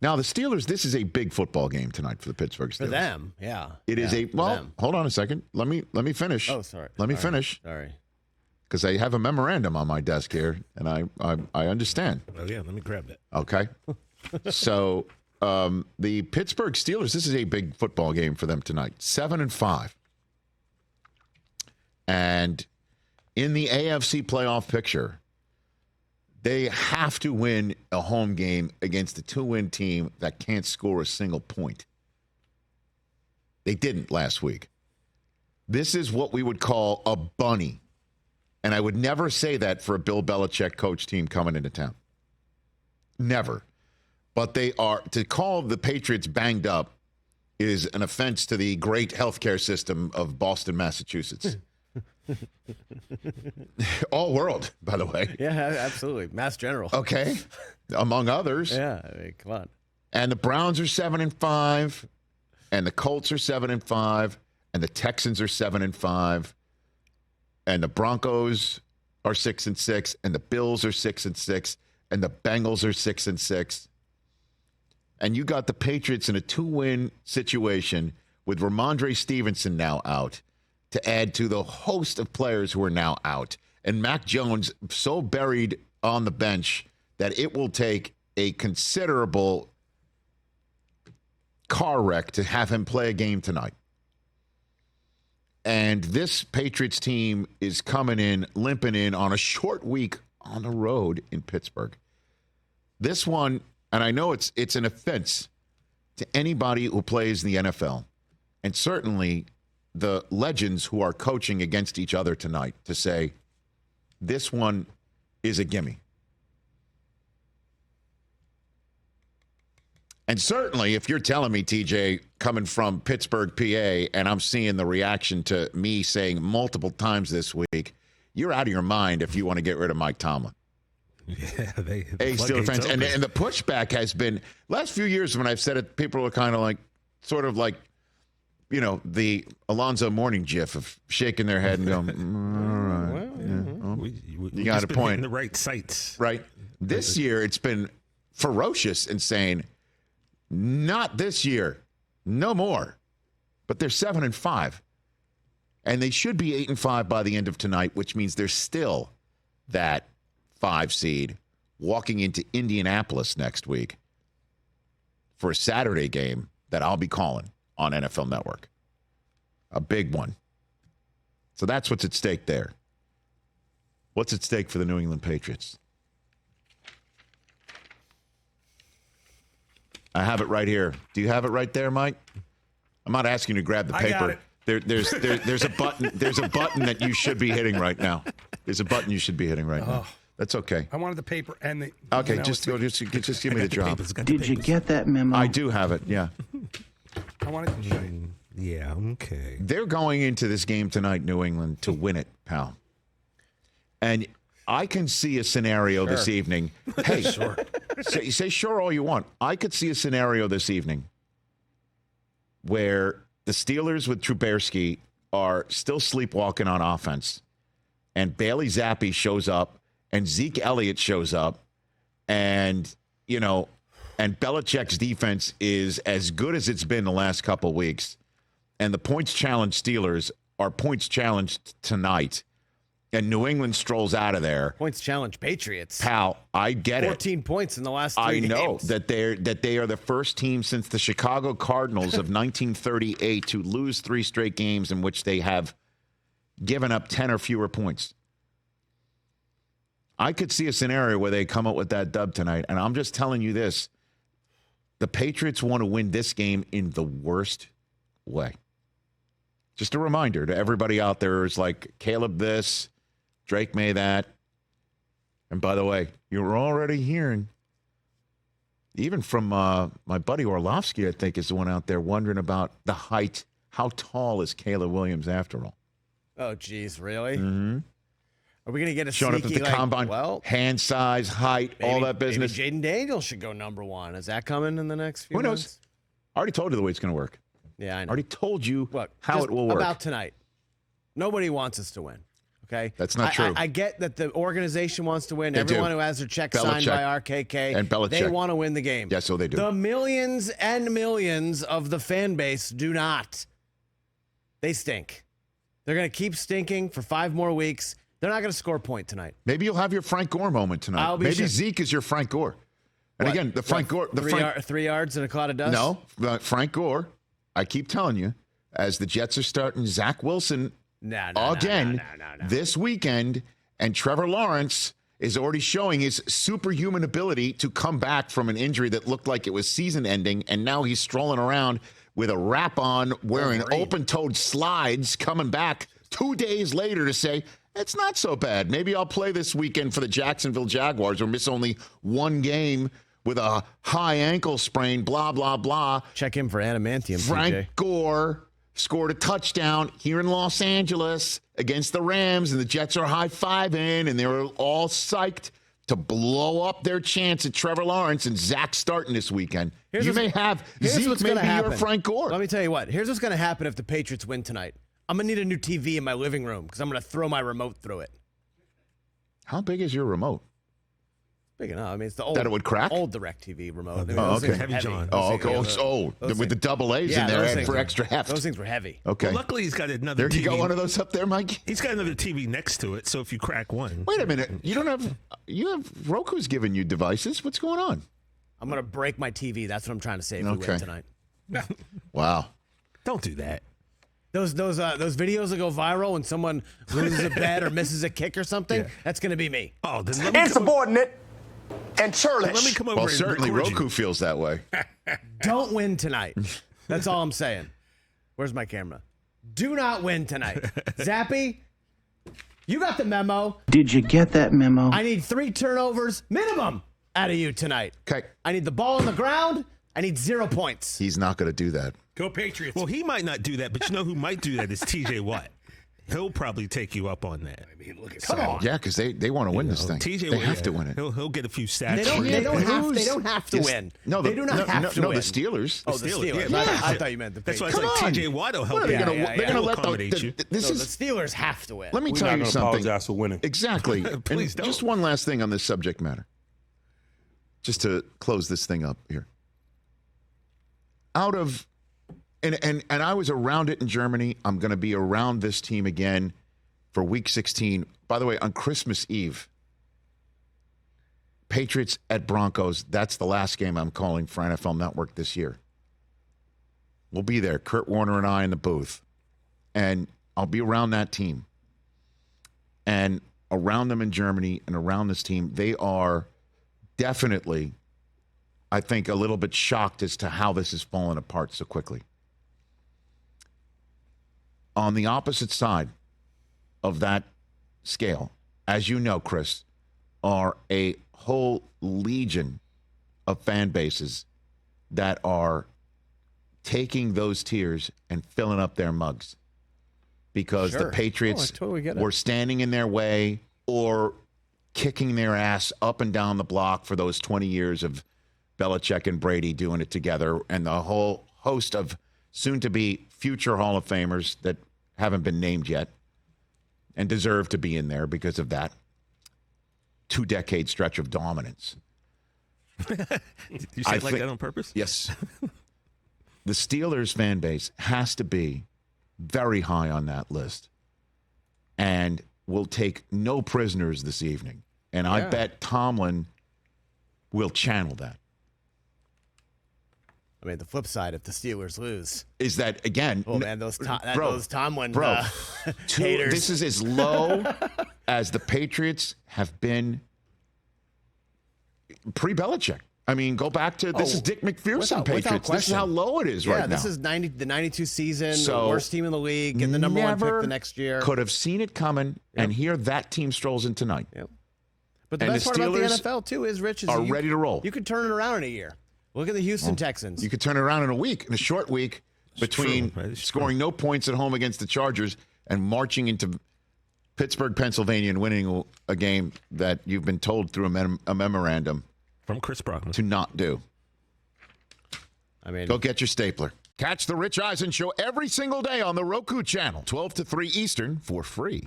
Now, the Steelers, this is a big football game tonight for the Pittsburgh Steelers. For them, yeah. It is hold on a second. Let me finish. Oh, sorry. Let me finish. Sorry. Because I have a memorandum on my desk here, and I understand. Oh, yeah, let me grab that. Okay. So the Pittsburgh Steelers, this is a big football game for them tonight. 7-5. And in the AFC playoff picture, they have to win a home game against a 2-win team that can't score a single point. They didn't last week. This is what we would call a bunny. And I would never say that for a Bill Belichick coach team coming into town. Never. But they are, to call the Patriots banged up is an offense to the great healthcare system of Boston, Massachusetts. All world, by the way. Yeah, absolutely. Mass General. Okay. Among others. Yeah, I mean, come on. And the Browns are 7-5, and the Colts are 7-5, and the Texans are 7-5, and the Broncos are 6-6, and the Bills are 6-6, and the Bengals are 6-6. And you got the Patriots in a 2-win situation with Ramondre Stevenson now out to add to the host of players who are now out. And Mac Jones so buried on the bench that it will take a considerable car wreck to have him play a game tonight. And this Patriots team is coming in, limping in on a short week on the road in Pittsburgh. This one, and I know it's an offense to anybody who plays the NFL, and certainly the legends who are coaching against each other tonight, to say this one is a gimme. And certainly, if you're telling me, TJ, coming from Pittsburgh, PA, and I'm seeing the reaction to me saying multiple times this week, you're out of your mind if you want to get rid of Mike Tomlin. Yeah, Steelers fans. And the pushback has been, last few years when I've said it, people are kind of like, sort of like, you know, the Alonzo Mourning gif of shaking their head and going, all right. Well, you got a point. The right sites. Right. This year, it's been ferocious in saying, not this year, no more. But they're 7-5. And they should be 8-5 by the end of tonight, which means they're still that 5 seed walking into Indianapolis next week for a Saturday game that I'll be calling on NFL Network. A big one. So that's what's at stake there. What's at stake for the New England Patriots? I have it right here. Do you have it right there, Mike? I'm not asking you to grab the paper. I got it. There's a button. There's a button that you should be hitting right now. There's a button you should be hitting right now. That's okay. I wanted the paper and the. Okay, just give me the job. Did you get that memo? I do have it. Yeah. I wanted to show you. Yeah. Okay. They're going into this game tonight, New England, to win it, pal. And I can see a scenario this evening. Hey, sure. Say sure all you want. I could see a scenario this evening where the Steelers with Trubisky are still sleepwalking on offense, and Bailey Zappi shows up, and Zeke Elliott shows up, and, you know, and Belichick's defense is as good as it's been the last couple of weeks, and the points challenged Steelers are points challenged tonight, and New England strolls out of there. Points challenge Patriots. Pal, I get 14 points in the last 3 games. I know that they are the first team since the Chicago Cardinals of 1938 to lose 3 straight games in which they have given up 10 or fewer points. I could see a scenario where they come up with that dub tonight, and I'm just telling you this. The Patriots want to win this game in the worst way. Just a reminder to everybody out there who's like, Caleb this, Drake May that. And by the way, you're already hearing, even from my buddy Orlovsky, I think, is the one out there wondering about the height. How tall is Caleb Williams after all? Oh, geez, really? Mm-hmm. Are we going to get a showing sneaky, up at the combine? Well, hand size, height, all that business. Maybe Jaden Daniels should go number 1. Is that coming in the next few months? Who knows? Months? I already told you the way it's going to work. Yeah, I know. I already told you Look, how it will work. About tonight. Nobody wants us to win. Okay, That's not true. I get that the organization wants to win. They Everyone do. who has their check signed by RKK and Belichick. they want to win the game. Yeah, so they do. The millions and millions of the fan base do not. They stink. They're going to keep stinking for 5 more weeks. They're not going to score a point tonight. Maybe you'll have your Frank Gore moment tonight. Maybe Zeke is your Frank Gore. And again, the Frank Gore. 3 yards and a cloud of dust? No, Frank Gore, I keep telling you, as the Jets are starting Zach Wilson again this weekend, and Trevor Lawrence is already showing his superhuman ability to come back from an injury that looked like it was season-ending, and now he's strolling around with a wrap on, wearing open-toed slides, coming back 2 days later to say, it's not so bad. Maybe I'll play this weekend for the Jacksonville Jaguars or miss only 1 game with a high ankle sprain, blah, blah, blah. Check in for adamantium, Frank TJ. Gore scored a touchdown here in Los Angeles against the Rams, and the Jets are high-fiving, and they were all psyched to blow up their chance at Trevor Lawrence and Zach starting this weekend. Zeke may be your Frank Gore. Let me tell you what. Here's what's going to happen if the Patriots win tonight. I'm going to need a new TV in my living room because I'm going to throw my remote through it. How big is your remote? Big enough. I mean, it's the old, that it would crack? Old DirecTV remote. Okay. Heavy John. Oh, okay. With the double A's in there for extra heft. Those things were heavy. Okay. Well, luckily, he's got another TV. TV. You got one of those up there, Mike? He's got another TV next to it, so if you crack one. Wait a minute. You have Roku's giving you devices. What's going on? I'm going to break my TV. That's what I'm trying to say if we win tonight. Wow. Don't do that. Those videos that go viral when someone loses a bet or misses a kick or something, that's going to be me. Oh, then let me insubordinate and churlish. Let me come over Well, and certainly record Roku you. feels that way. Don't win tonight. That's all I'm saying. Where's my camera? Do not win tonight. Zappy, you got the memo. Did you get that memo? I need 3 turnovers minimum out of you tonight. Okay. I need the ball on the ground. I need 0 points. He's not going to do that. Go Patriots. Well, he might not do that, but you know who might do that is TJ Watt. He'll probably take you up on that. I mean, look at Come on. Yeah, because they want to win this thing. TJ They will, have to win it. He'll get a few stats. They don't have to win. No, they do not have to no, win. the Steelers. Oh, the Steelers. Yeah. I thought you meant the That's Patriots. why it's Come like on. TJ Watt will help What are you. they gonna- yeah, they're yeah. going to He'll let accommodate you. this No, is. the Steelers have to win. Let me We're tell not you going to something. apologize for winning. Exactly. Please And don't. just one last thing on this subject matter. Just to close this thing up here. And I was around it in Germany. I'm going to be around this team again for Week 16. By the way, on Christmas Eve, Patriots at Broncos. That's the last game I'm calling for NFL Network this year. We'll be there, Kurt Warner and I in the booth. And I'll be around that team. And around them in Germany and around this team, they are definitely, I think, a little bit shocked as to how this has fallen apart so quickly. On the opposite side of that scale, as you know, Chris, are a whole legion of fan bases that are taking those tears and filling up their mugs because the Patriots were standing in their way or kicking their ass up and down the block for those 20 years of Belichick and Brady doing it together, and the whole host of soon-to-be future Hall of Famers that haven't been named yet and deserve to be in there because of that 2-decade stretch of dominance. You say it like that on purpose? Yes. The Steelers fan base has to be very high on that list and will take no prisoners this evening. And I bet Tomlin will channel that. I mean, the flip side, if the Steelers lose, is that, again, oh man, those Tomlin haters. This is as low as the Patriots have been pre-Belichick. I mean, go back to this is Dick McPherson Patriots. This is how low it is right now. This is the 92 season, the worst team in the league, and the number one pick the next year. Could have seen it coming, and here that team strolls in tonight. Yep. But the best part about the NFL too is, Rich, is are ready to roll. You could turn it around in a year. Look at the Houston Texans. You could turn it around in a week, in a short week, between scoring no points at home against the Chargers and marching into Pittsburgh, Pennsylvania, and winning a game that you've been told through a memorandum from Chris Brockman to not do. I mean, go get your stapler. Catch the Rich Eisen Show every single day on the Roku channel, 12 to 3 Eastern, for free.